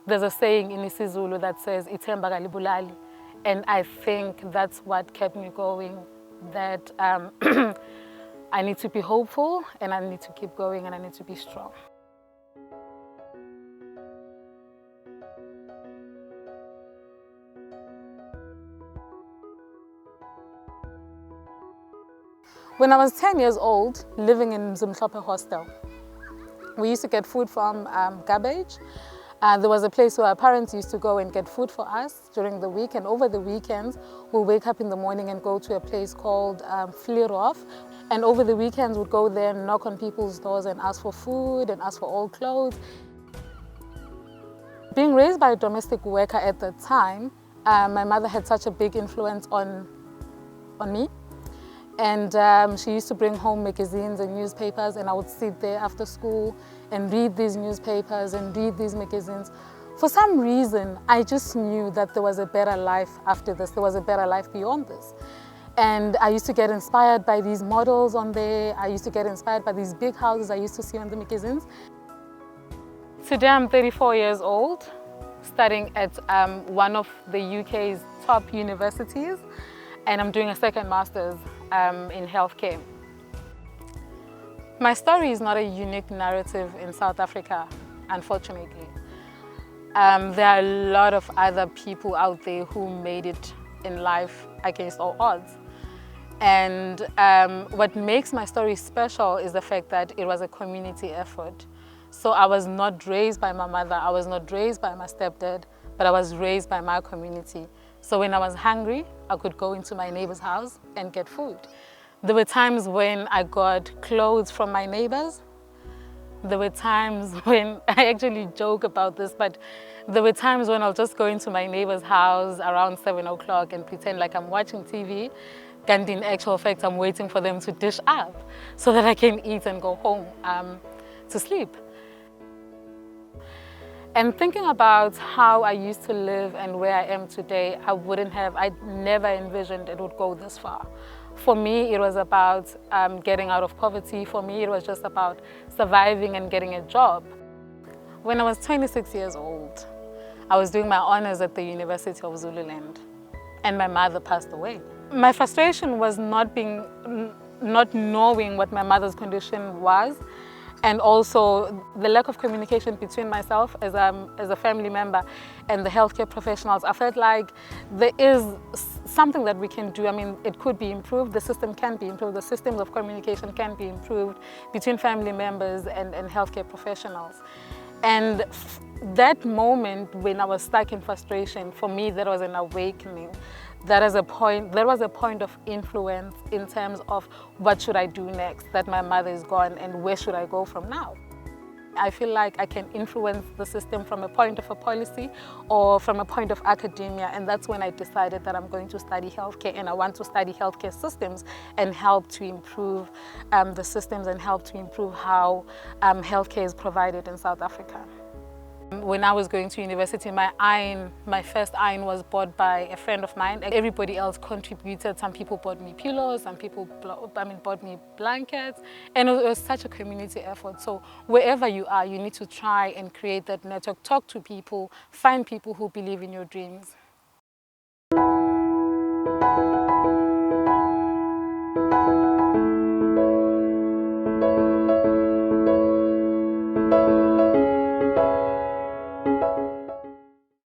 There's a saying in isiZulu that says, ithemba kalibulali. And I think that's what kept me going, that I need to be hopeful, and I need to keep going, and I need to be strong. When I was 10 years old, living in Zimhlophe hostel, we used to get food from garbage. There was a place where our parents used to go and get food for us during the week, and over the weekends, we'll wake up in the morning and go to a place called Vlierhof. And over the weekends, we'd go there and knock on people's doors and ask for food and ask for old clothes. Being raised by a domestic worker at the time, my mother had such a big influence on me. And she used to bring home magazines and newspapers, and I would sit there after school and read these newspapers and read these magazines. For some reason, I just knew that there was a better life after this. There was a better life beyond this. And I used to get inspired by these models on there. I used to get inspired by these big houses I used to see on the magazines. Today, I'm 34 years old, studying at one of the UK's top universities, and I'm doing a second master's in healthcare. My story is not a unique narrative in South Africa, unfortunately. There are a lot of other people out there who made it in life against all odds. And what makes my story special is the fact that it was a community effort. So I was not raised by my mother, I was not raised by my stepdad, but I was raised by my community. So when I was hungry, I could go into my neighbor's house and get food. There were times when I got clothes from my neighbors. There were times when, I actually joke about this, but there were times when I'll just go into my neighbor's house around 7 o'clock and pretend like I'm watching TV. And in actual fact, I'm waiting for them to dish up so that I can eat and go home to sleep. And thinking about how I used to live and where I am today, I never envisioned it would go this far. For me, it was about getting out of poverty. For me, it was just about surviving and getting a job. When I was 26 years old, I was doing my honors at the University of Zululand, and my mother passed away. My frustration was not knowing what my mother's condition was, and also the lack of communication between myself as a family member and the healthcare professionals. I felt like there is something that we can do. I mean, it could be improved, the system can be improved, the systems of communication can be improved between family members and healthcare professionals. And that moment when I was stuck in frustration, for me, that was an awakening. That was a point of influence in terms of what should I do next, that my mother is gone, and where should I go from now. I feel like I can influence the system from a point of a policy or from a point of academia, and that's when I decided that I'm going to study healthcare, and I want to study healthcare systems and help to improve the systems and help to improve how healthcare is provided in South Africa. When I was going to university, my first iron was bought by a friend of mine. Everybody else contributed. Some people bought me pillows, some people bought me blankets. And it was such a community effort. So wherever you are, you need to try and create that network. Talk to people, find people who believe in your dreams.